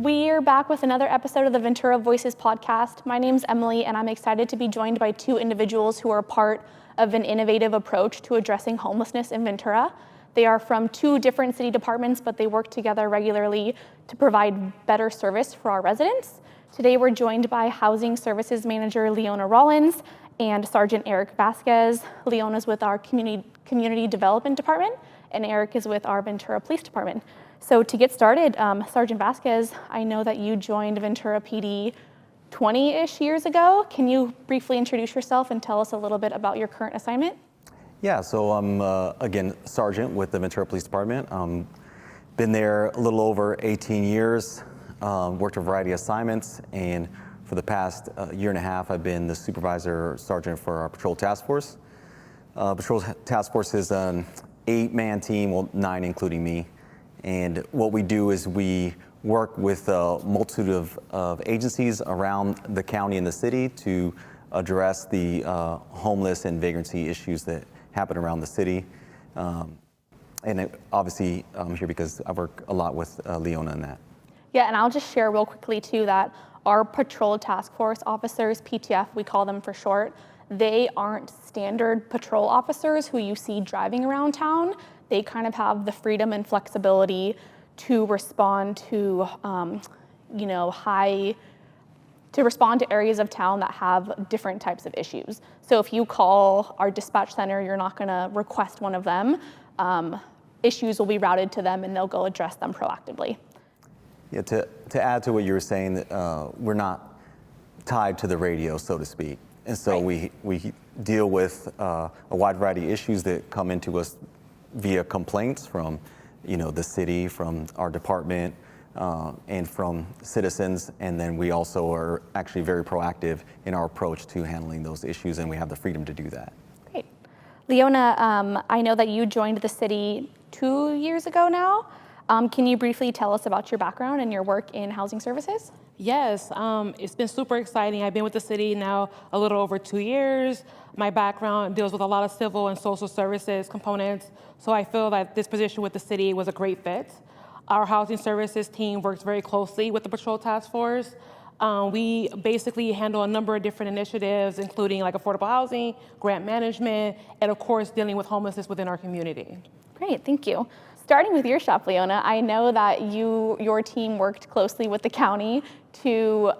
We're back with another episode of the Ventura Voices podcast. My name's Emily, and I'm excited to be joined by two individuals who are part of an innovative approach to addressing homelessness in Ventura. They are from two different city departments, but they work together regularly to provide better service for our residents. Today, we're joined by Housing Services Manager Leona Rollins and Sergeant Eric Vasquez. Leona's with our Community Development Department, and Eric is with our Ventura Police Department. So to get started, Sergeant Vasquez, I know that you joined Ventura PD 20-ish years ago. Can you briefly introduce yourself and tell us a little bit about your current assignment? Yeah, so I'm, again, Sergeant with the Ventura Police Department. Been there a little over 18 years, worked a variety of assignments, and for the past year and a half, I've been the Supervisor Sergeant for our Patrol Task Force. Patrol Task Force is an 8-man team, well, 9 including me. And what we do is we work with a multitude of agencies around the county and the city to address the homeless and vagrancy issues that happen around the city. Obviously, I'm here because I work a lot with Leona in that. Yeah, and I'll just share real quickly too that our Patrol Task Force officers, PTF, we call them for short, they aren't standard patrol officers who you see driving around town. They kind of have the freedom and flexibility to respond to, respond to areas of town that have different types of issues. So if you call our dispatch center, you're not gonna request one of them. Issues will be routed to them and they'll go address them proactively. Yeah, to add to what you were saying, we're not tied to the radio, so to speak. And so right. we deal with a wide variety of issues that come into us via complaints from, the city, from our department, and from citizens. And then we also are actually very proactive in our approach to handling those issues, and we have the freedom to do that. Great. Leona, I know that you joined the city 2 years ago now. Can you briefly tell us about your background and your work in housing services? Yes, it's been super exciting. I've been with the city now a little over 2 years. My background deals with a lot of civil and social services components, so I feel that this position with the city was a great fit. Our housing services team works very closely with the Patrol Task Force. We basically handle a number of different initiatives, including like affordable housing, grant management, and of course, dealing with homelessness within our community. Great, thank you. Starting with your shop, Leona, I know that your team worked closely with the county to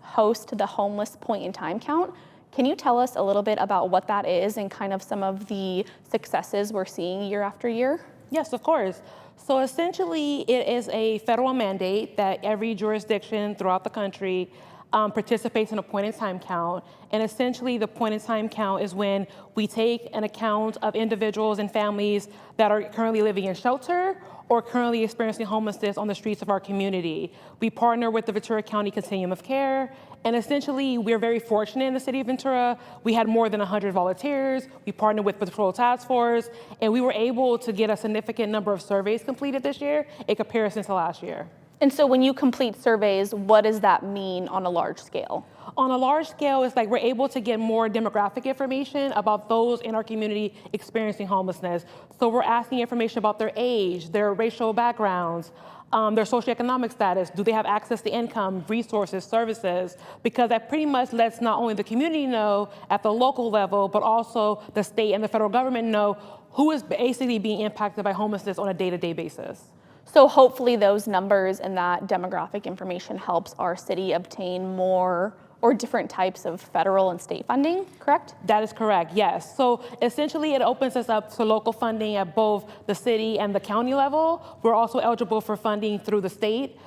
host the homeless point-in-time count. Can you tell us a little bit about what that is and kind of some of the successes we're seeing year after year? Yes, of course. So essentially, it is a federal mandate that every jurisdiction throughout the country participates in a point-in-time count. And essentially, the point-in-time count is when we take an account of individuals and families that are currently living in shelter or currently experiencing homelessness on the streets of our community. We partner with the Ventura County Continuum of Care, and essentially, we're very fortunate in the city of Ventura. We had more than 100 volunteers. We partnered with Patrol Task Force, and we were able to get a significant number of surveys completed this year in comparison to last year. And so when you complete surveys, what does that mean on a large scale? On a large scale, it's like we're able to get more demographic information about those in our community experiencing homelessness. So we're asking information about their age, their racial backgrounds, their socioeconomic status. Do they have access to income, resources, services? Because that pretty much lets not only the community know at the local level, but also the state and the federal government know who is basically being impacted by homelessness on a day-to-day basis. So hopefully those numbers and that demographic information helps our city obtain more or different types of federal and state funding, correct? That is correct, yes. So essentially it opens us up to local funding at both the city and the county level. We're also eligible for funding through the state.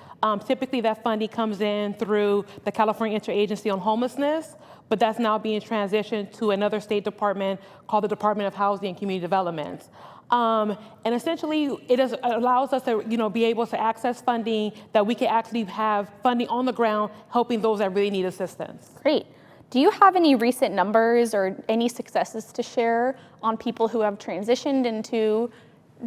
Typically that funding comes in through the California Interagency on Homelessness, but that's now being transitioned to another state department called the Department of Housing and Community Development. And essentially, it allows us to, be able to access funding that we can actually have funding on the ground, helping those that really need assistance. Great. Do you have any recent numbers or any successes to share on people who have transitioned into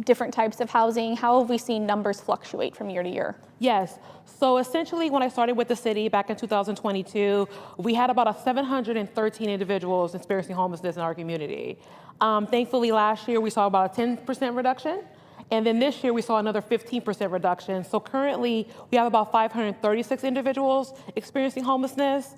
different types of housing? How have we seen numbers fluctuate from year to year? Yes. So essentially, when I started with the city back in 2022, we had about 713 individuals experiencing homelessness in our community. Thankfully, last year, we saw about a 10% reduction. And then this year we saw another 15% reduction. So currently we have about 536 individuals experiencing homelessness,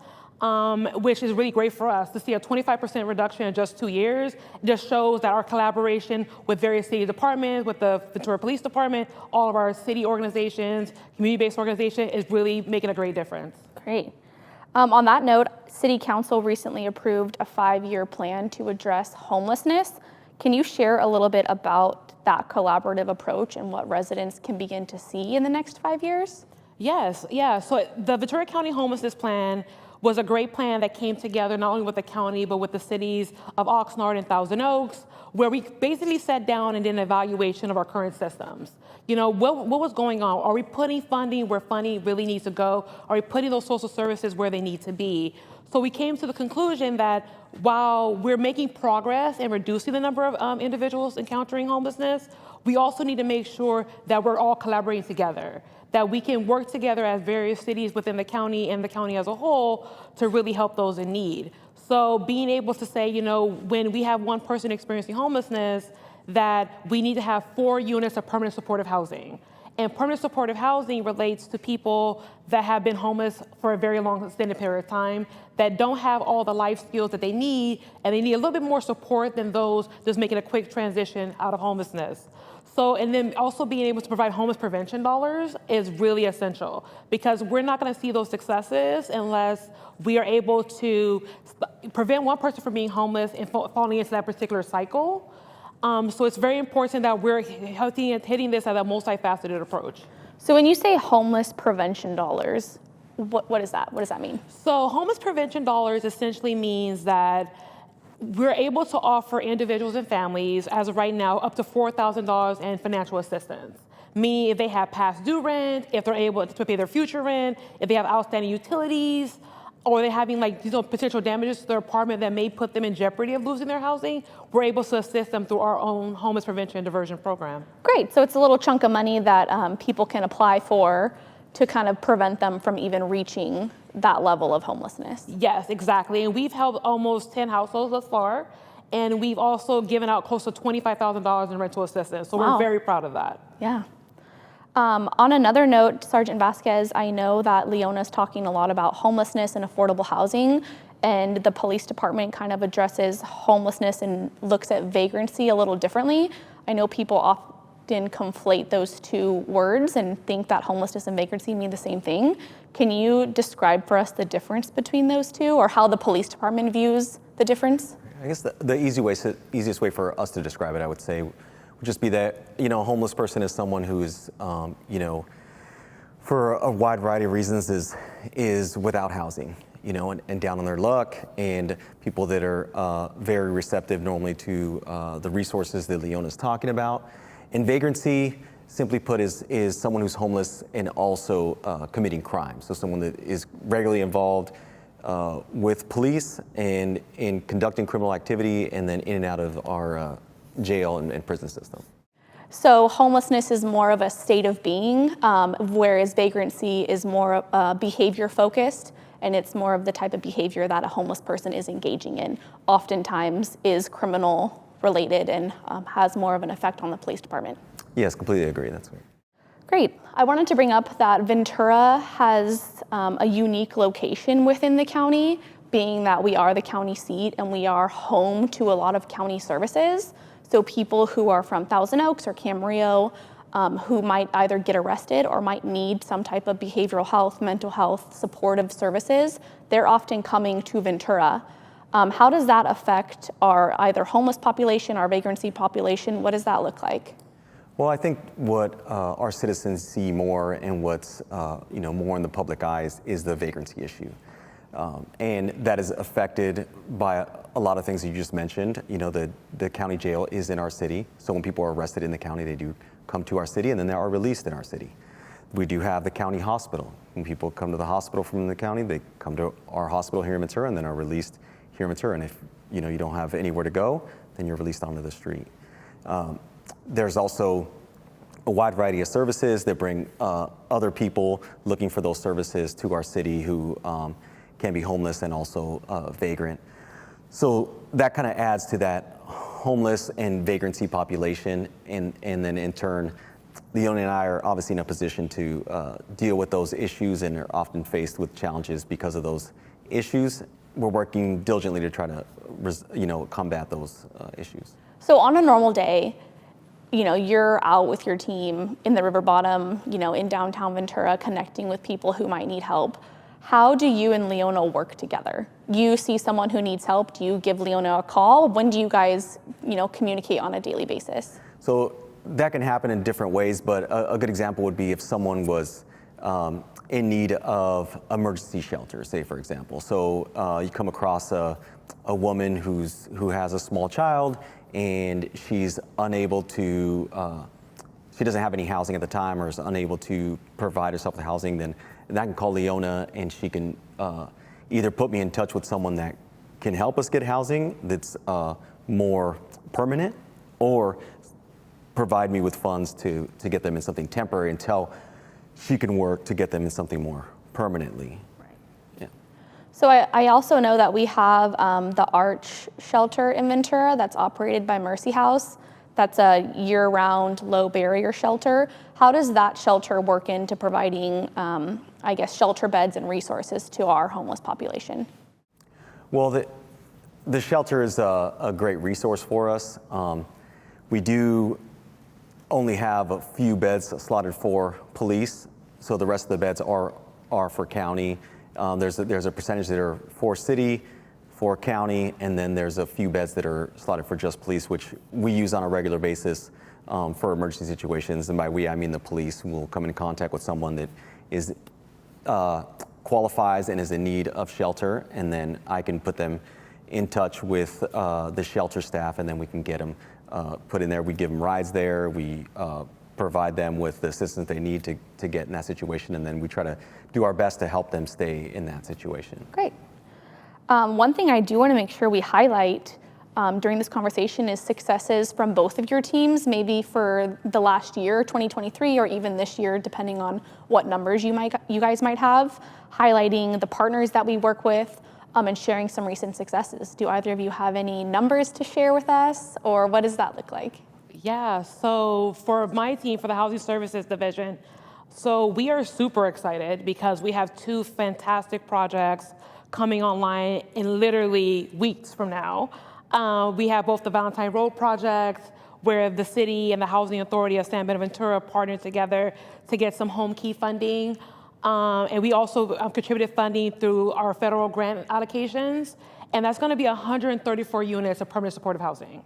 which is really great for us to see a 25% reduction in just 2 years. It just shows that our collaboration with various city departments, with the Ventura Police Department, all of our city organizations, community-based organizations is really making a great difference. Great. On that note, City Council recently approved a 5-year plan to address homelessness. Can you share a little bit about that collaborative approach and what residents can begin to see in the next 5 years? Yes, yeah. So the Ventura County Homelessness Plan was a great plan that came together not only with the county, but with the cities of Oxnard and Thousand Oaks, where we basically sat down and did an evaluation of our current systems. You know, what was going on? Are we putting funding where funding really needs to go? Are we putting those social services where they need to be? So we came to the conclusion that while we're making progress in reducing the number of individuals encountering homelessness, we also need to make sure that we're all collaborating together, that we can work together as various cities within the county and the county as a whole to really help those in need. So being able to say, you know, when we have one person experiencing homelessness, that we need to have 4 units of permanent supportive housing. And permanent supportive housing relates to people that have been homeless for a very long extended period of time, that don't have all the life skills that they need, and they need a little bit more support than those just making a quick transition out of homelessness. So, and then also being able to provide homeless prevention dollars is really essential, because we're not going to see those successes unless we are able to prevent one person from being homeless and falling into that particular cycle. So it's very important that we're hitting this as a multifaceted approach. So when you say homeless prevention dollars, what is that? What does that mean? So homeless prevention dollars essentially means that we're able to offer individuals and families, as of right now, up to $4,000 in financial assistance. Meaning if they have past due rent, if they're able to pay their future rent, if they have outstanding utilities, or they're having potential damages to their apartment that may put them in jeopardy of losing their housing, we're able to assist them through our own homeless prevention and diversion program. Great, so it's a little chunk of money that people can apply for to kind of prevent them from even reaching that level of homelessness. Yes, exactly, and we've helped almost 10 households thus far, and we've also given out close to $25,000 in rental assistance, so Wow. We're very proud of that. Yeah. On another note, Sergeant Vasquez, I know that Leona's talking a lot about homelessness and affordable housing, and the police department kind of addresses homelessness and looks at vagrancy a little differently. I know people often conflate those two words and think that homelessness and vagrancy mean the same thing. Can you describe for us the difference between those two, or how the police department views the difference? I guess the easiest way for us to describe it, I would say, would just be that, you know, a homeless person is someone who is, you know, for a wide variety of reasons is without housing, you know, and down on their luck, and people that are very receptive normally to the resources that Leona's talking about. And vagrancy, simply put, is someone who's homeless and also committing crime. So someone that is regularly involved with police and in conducting criminal activity, and then in and out of our jail and prison system. So homelessness is more of a state of being, whereas vagrancy is more behavior focused, and it's more of the type of behavior that a homeless person is engaging in. Oftentimes is criminal related and has more of an effect on the police department. Yes, completely agree, that's right. Great. I wanted to bring up that Ventura has a unique location within the county, being that we are the county seat and we are home to a lot of county services. So people who are from Thousand Oaks or Camarillo, who might either get arrested or might need some type of behavioral health, mental health, supportive services, they're often coming to Ventura. How does that affect our either homeless population, our vagrancy population? What does that look like? Well, I think what our citizens see more and what's you know, more in the public eyes is the vagrancy issue. And that is affected by a lot of things that you just mentioned. You know, the county jail is in our city, so when people are arrested in the county, they do come to our city, and then they are released in our city. We do have the county hospital. When people come to the hospital from the county, they come to our hospital here in Ventura and then are released here in Ventura. And if you know you don't have anywhere to go, then you're released onto the street. There's also a wide variety of services that bring other people looking for those services to our city who can be homeless and also vagrant. So that kind of adds to that homeless and vagrancy population, and then in turn, Leona and I are obviously in a position to deal with those issues and are often faced with challenges because of those issues. We're working diligently to try to, combat those issues. So on a normal day, you're out with your team in the river bottom, in downtown Ventura, connecting with people who might need help. How do you and Leona work together? You see someone who needs help, do you give Leona a call? When do you guys, communicate on a daily basis? So that can happen in different ways, but a good example would be if someone was in need of emergency shelter, say for example. So you come across a woman who has a small child and she's unable to, she doesn't have any housing at the time or is unable to provide herself with housing, then I can call Leona and she can either put me in touch with someone that can help us get housing that's more permanent, or provide me with funds to get them in something temporary until she can work to get them in something more permanently. Right. Yeah. So I also know that we have the Arch shelter in Ventura that's operated by Mercy House. That's a year-round, low-barrier shelter. How does that shelter work into providing, shelter beds and resources to our homeless population? Well, the shelter is a great resource for us. We do only have a few beds slotted for police, so the rest of the beds are for county. There's a percentage that are for city, for county, and then there's a few beds that are slotted for just police, which we use on a regular basis for emergency situations. And by we, I mean the police will come in contact with someone that is qualifies and is in need of shelter, and then I can put them in touch with the shelter staff, and then we can get them put in there. We give them rides there. We provide them with the assistance they need to get in that situation, and then we try to do our best to help them stay in that situation. Great. One thing I do want to make sure we highlight during this conversation is successes from both of your teams, maybe for the last year, 2023, or even this year, depending on what numbers you guys might have, highlighting the partners that we work with, and sharing some recent successes. Do either of you have any numbers to share with us, or what does that look like? Yeah, so for my team, for the Housing Services Division, so we are super excited because we have two fantastic projects coming online in literally weeks from now. We have both the Valentine Road project, where the city and the Housing Authority of San Buenaventura partnered together to get some home key funding. And we also contributed funding through our federal grant allocations, and that's gonna be 134 units of permanent supportive housing.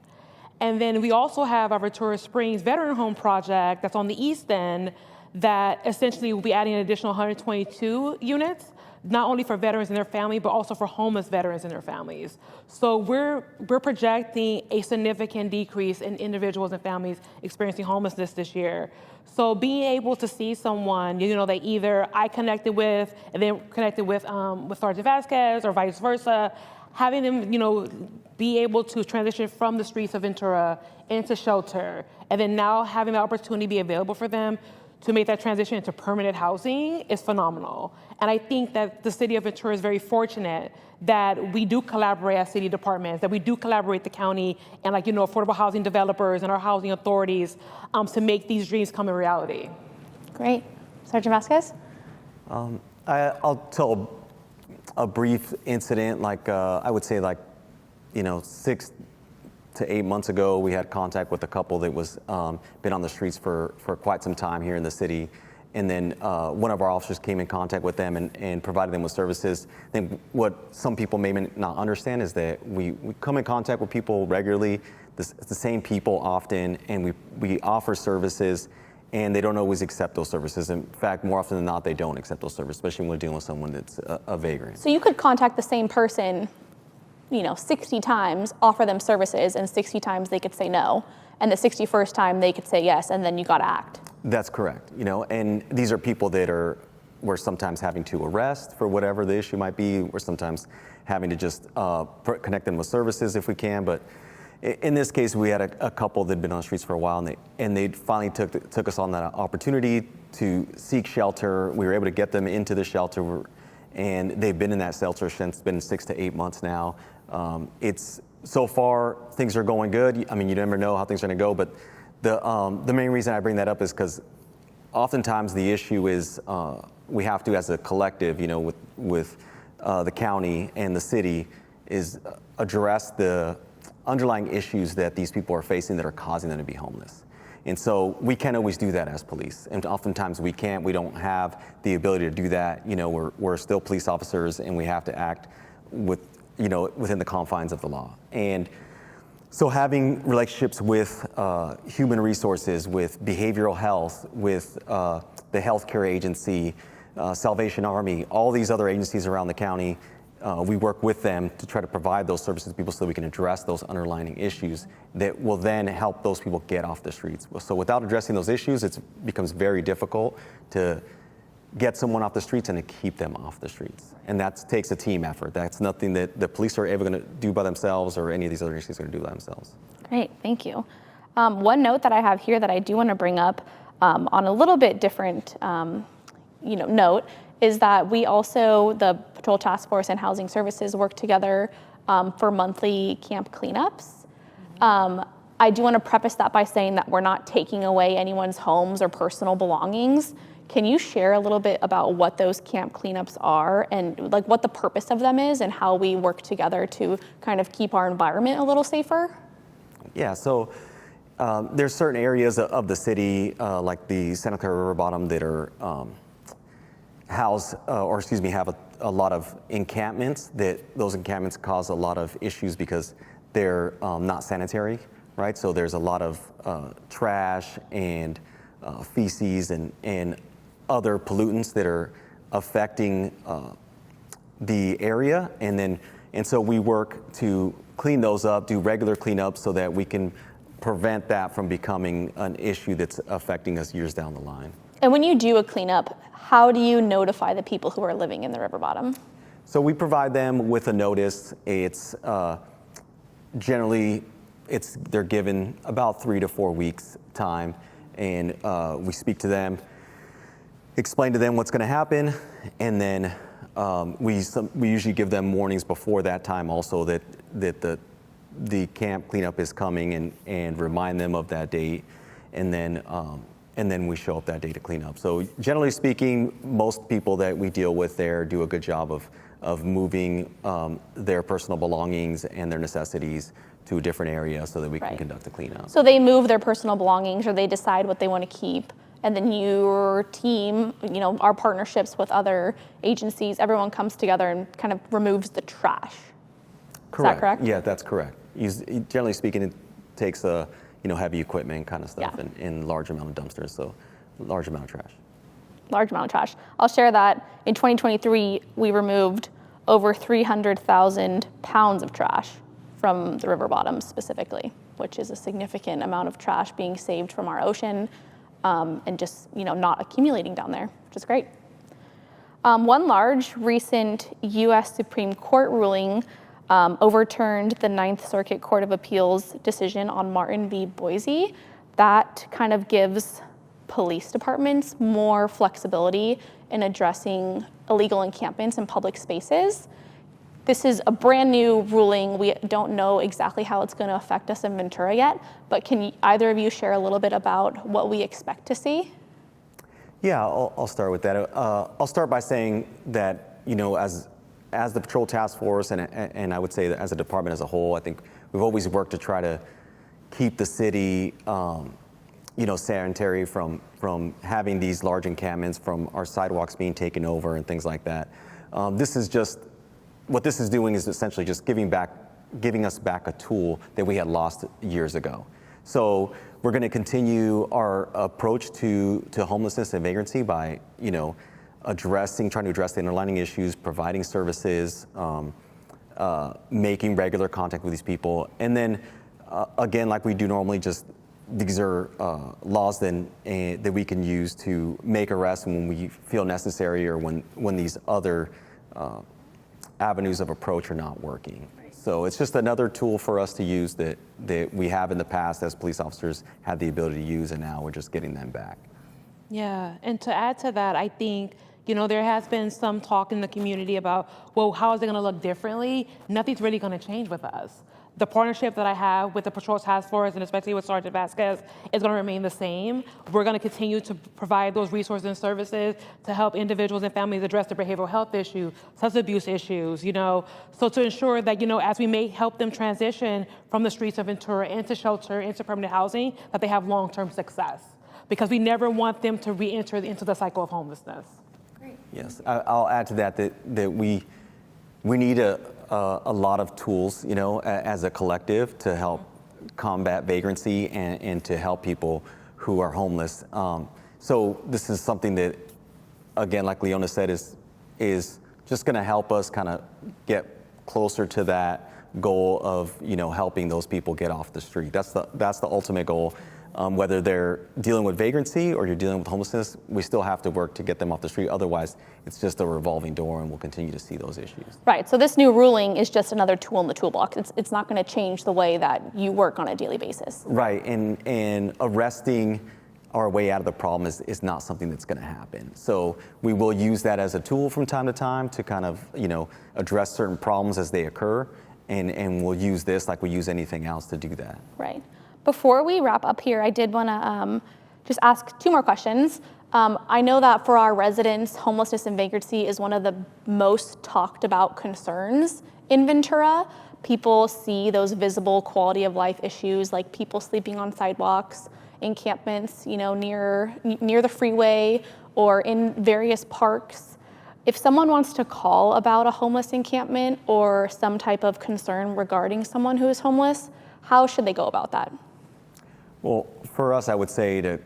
And then we also have our Ventura Springs Veteran Home Project that's on the east end that essentially will be adding an additional 122 units, not only for veterans and their family, but also for homeless veterans and their families. So we're projecting a significant decrease in individuals and families experiencing homelessness this year. So being able to see someone, that either I connected with and then connected with Sergeant Vasquez or vice versa, having them, be able to transition from the streets of Ventura into shelter, and then now having the opportunity be available for them to make that transition into permanent housing is phenomenal. And I think that the city of Ventura is very fortunate that we do collaborate as city departments, that we do collaborate the county and affordable housing developers and our housing authorities to make these dreams come in reality. Great. Sergeant Vasquez? I'll tell a brief incident, I would say 6 to 8 months ago, we had contact with a couple that was been on the streets for quite some time here in the city. And then one of our officers came in contact with them and provided them with services. I think what some people may not understand is that we come in contact with people regularly, it's the same people often, and we offer services, and they don't always accept those services. In fact, more often than not, they don't accept those services, especially when we're dealing with someone that's a vagrant. So you could contact the same person 60 times, offer them services, and 60 times they could say no. And the 61st time they could say yes, and then you gotta act. That's correct, and these are people that we're sometimes having to arrest for whatever the issue might be. We're sometimes having to just connect them with services if we can. But in this case, we had a couple that had been on the streets for a while, and they finally took us on that opportunity to seek shelter. We were able to get them into the shelter, and they've been in that shelter since. It's been 6 to 8 months now. It's so far, things are going good. I mean, you never know how things are going to go, but the main reason I bring that up is because oftentimes the issue is we have to, as a collective, with the county and the city, is address the underlying issues that these people are facing that are causing them to be homeless. And so we can't always do that as police. And oftentimes we can't, we don't have the ability to do that. We're still police officers and we have to act within the confines of the law. And so having relationships with human resources, with behavioral health, with the healthcare agency, Salvation Army, all these other agencies around the county, we work with them to try to provide those services to people so that we can address those underlying issues that will then help those people get off the streets. So without addressing those issues, it becomes very difficult to get someone off the streets and to keep them off the streets. And that takes a team effort. That's nothing that the police are ever going to do by themselves or any of these other agencies are going to do by themselves. Great, thank you. One note that I have here that I do want to bring up on a little bit different note is that we also, the Patrol Task Force and Housing Services, work together for monthly camp cleanups. I do want to preface that by saying that we're not taking away anyone's homes or personal belongings. Can you share a little bit about what those camp cleanups are and like what the purpose of them is and how we work together to kind of keep our environment a little safer? Yeah, so there's certain areas of the city, like the Santa Clara River Bottom, that are have a lot of encampments. Those encampments cause a lot of issues because they're not sanitary, right? So there's a lot of trash and feces and other pollutants that are affecting the area, and so we work to clean those up, do regular cleanups so that we can prevent that from becoming an issue that's affecting us years down the line. And when you do a cleanup, how do you notify the people who are living in the river bottom? So we provide them with a notice. It's generally they're given about 3 to 4 weeks time, and we speak to them, explain to them what's going to happen, and then we usually give them warnings before that time also that the camp cleanup is coming and remind them of that date, and then we show up that day to clean up. So generally speaking, most people that we deal with there do a good job of moving their personal belongings and their necessities to a different area so that we can conduct the cleanup. So they move their personal belongings or they decide what they want to keep, and then your team, our partnerships with other agencies, everyone comes together and kind of removes the trash. Correct. Is that correct? Yeah, that's correct. Generally speaking, it takes heavy equipment kind of stuff and large amount of dumpsters, so large amount of trash. Large amount of trash. I'll share that in 2023, we removed over 300,000 pounds of trash from the river bottom specifically, which is a significant amount of trash being saved from our ocean and just not accumulating down there, which is great. One large recent U.S. Supreme Court ruling overturned the Ninth Circuit Court of Appeals decision on Martin v. Boise. That kind of gives police departments more flexibility in addressing illegal encampments in public spaces. This is a brand new ruling. We don't know exactly how it's going to affect us in Ventura yet, but can either of you share a little bit about what we expect to see? Yeah, I'll start with that. I'll start by saying that, as the Patrol Task Force and I would say that as a department as a whole, I think we've always worked to try to keep the city, sanitary from having these large encampments, from our sidewalks being taken over and things like that. What this is doing is essentially just giving us back a tool that we had lost years ago. So we're going to continue our approach to homelessness and vagrancy by, trying to address the underlying issues, providing services, making regular contact with these people. And then, again, like we do normally, these are laws that we can use to make arrests when we feel necessary or when these other avenues of approach are not working. So it's just another tool for us to use that we have in the past as police officers had the ability to use, and now we're just getting them back. Yeah, and to add to that, I think, there has been some talk in the community about, well, how is it going to look differently? Nothing's really going to change with us. the partnership that I have with the Patrol Task Force, and especially with Sergeant Vasquez, is going to remain the same. We're going to continue to provide those resources and services to help individuals and families address their behavioral health issues, substance abuse issues, so to ensure that, as we may help them transition from the streets of Ventura into shelter, into permanent housing, that they have long-term success. Because we never want them to re-enter into the cycle of homelessness. Great. Yes, I'll add to that we need a lot of tools, as a collective to help combat vagrancy and to help people who are homeless. So this is something that, again, like Leona said, is just going to help us kind of get closer to that goal of, helping those people get off the street. That's the ultimate goal. Whether they're dealing with vagrancy or you're dealing with homelessness, we still have to work to get them off the street. Otherwise, it's just a revolving door, and we'll continue to see those issues. Right. So this new ruling is just another tool in the toolbox. It's not going to change the way that you work on a daily basis. Right. And arresting our way out of the problem is not something that's going to happen. So we will use that as a tool from time to time to kind of, address certain problems as they occur. And we'll use this like we use anything else to do that. Right. Before we wrap up here, I did want to just ask two more questions. I know that for our residents, homelessness and vagrancy is one of the most talked about concerns in Ventura. People see those visible quality of life issues like people sleeping on sidewalks, encampments, near the freeway or in various parks. If someone wants to call about a homeless encampment or some type of concern regarding someone who is homeless, how should they go about that? Well, for us, I would say to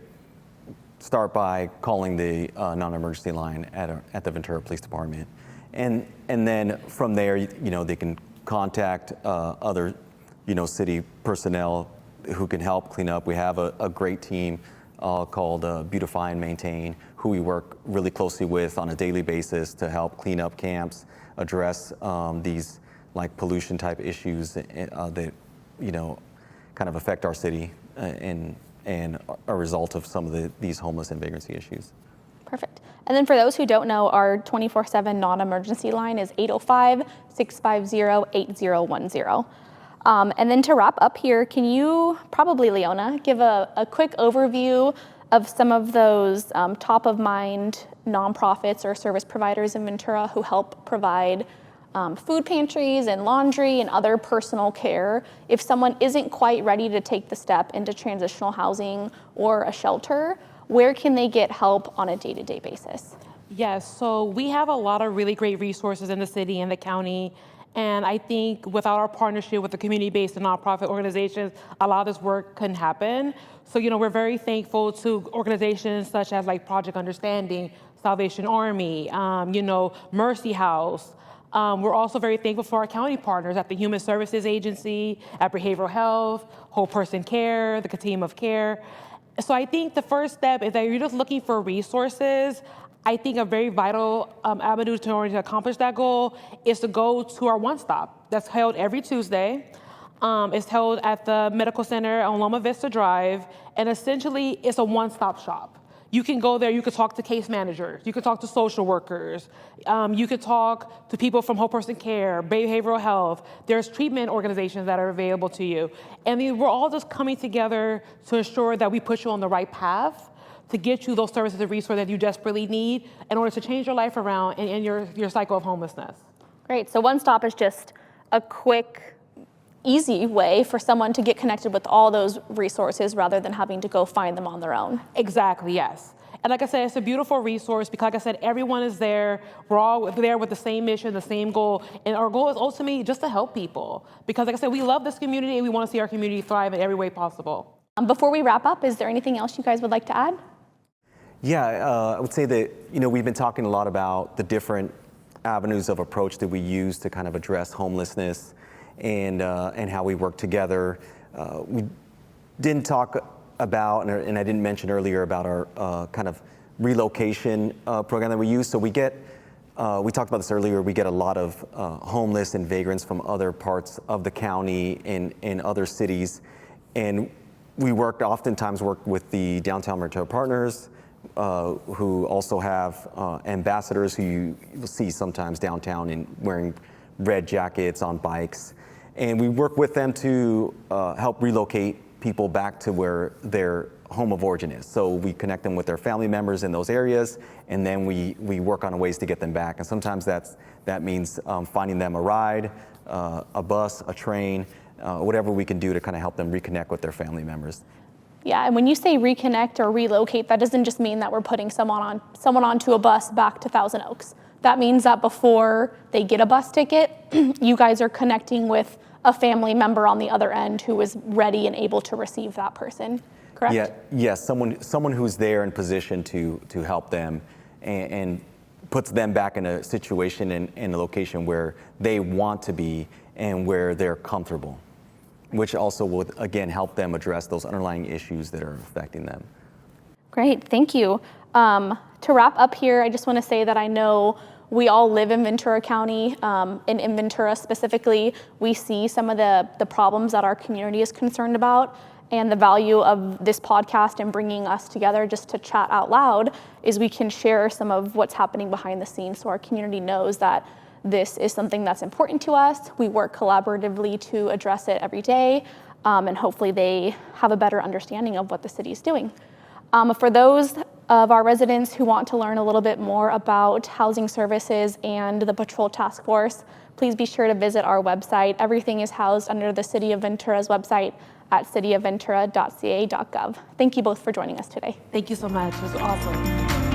start by calling the non-emergency line at the Ventura Police Department. And then from there, they can contact other, city personnel who can help clean up. We have a great team called Beautify and Maintain, who we work really closely with on a daily basis to help clean up camps, address these like pollution type issues that, kind of affect our city and a result of some of these homeless and vagrancy issues. Perfect. And then for those who don't know, our 24/7 non-emergency line is 805-650-8010. And then to wrap up here, can you, probably Leona, give a quick overview of some of those top of mind nonprofits or service providers in Ventura who help provide food pantries and laundry and other personal care if someone isn't quite ready to take the step into transitional housing or a shelter? Where can they get help on a day-to-day basis? Yes, so we have a lot of really great resources in the city and the county. And I think without our partnership with the community-based and nonprofit organizations, a lot of this work couldn't happen. So, we're very thankful to organizations such as like Project Understanding, Salvation Army, Mercy House. We're also very thankful for our county partners at the Human Services Agency, at Behavioral Health, Whole Person Care, the Continuum of Care. So I think the first step is that you're just looking for resources. I think a very vital avenue in order to accomplish that goal is to go to our One Stop that's held every Tuesday. It's held at the Medical Center on Loma Vista Drive, and essentially it's a one-stop shop. You can go there, you could talk to case managers, you could talk to social workers, you could talk to people from Whole Person Care, behavioral health. There's treatment organizations that are available to you. And we're all just coming together to ensure that we put you on the right path to get you those services and resources that you desperately need in order to change your life around and your cycle of homelessness. Great, so One Stop is just a quick, easy way for someone to get connected with all those resources rather than having to go find them on their own. Exactly, yes. And like I said, it's a beautiful resource because, like I said, everyone is there. We're all there with the same mission, the same goal. And our goal is ultimately just to help people. Because, like I said, we love this community and we want to see our community thrive in every way possible. Before we wrap up, is there anything else you guys would like to add? Yeah, I would say that, we've been talking a lot about the different avenues of approach that we use to kind of address homelessness and how we work together. We didn't talk about, and I didn't mention earlier about our kind of relocation program that we use. So we talked about this earlier, we get a lot of homeless and vagrants from other parts of the county and other cities. And we oftentimes work with the Downtown Ventura Partners, who also have ambassadors who you see sometimes downtown wearing red jackets on bikes. And we work with them to help relocate people back to where their home of origin is. So we connect them with their family members in those areas, and then we work on ways to get them back. And sometimes that means finding them a ride, a bus, a train, whatever we can do to kind of help them reconnect with their family members. Yeah, and when you say reconnect or relocate, that doesn't just mean that we're putting someone onto a bus back to Thousand Oaks. That means that before they get a bus ticket, you guys are connecting with a family member on the other end who is ready and able to receive that person, correct? Yeah, yes, someone who's there in position to help them and puts them back in a situation in a location where they want to be and where they're comfortable, which also will, again, help them address those underlying issues that are affecting them. Great, thank you. To wrap up here, I just want to say that I know we all live in Ventura County, and in Ventura specifically, we see some of the problems that our community is concerned about, and the value of this podcast and bringing us together just to chat out loud is we can share some of what's happening behind the scenes so our community knows that this is something that's important to us. We work collaboratively to address it every day, and hopefully they have a better understanding of what the city is doing. For those of our residents who want to learn a little bit more about housing services and the Patrol Task Force, please be sure to visit our website. Everything is housed under the City of Ventura's website at CityofVentura.ca.gov. Thank you both for joining us today. Thank you so much. It was awesome.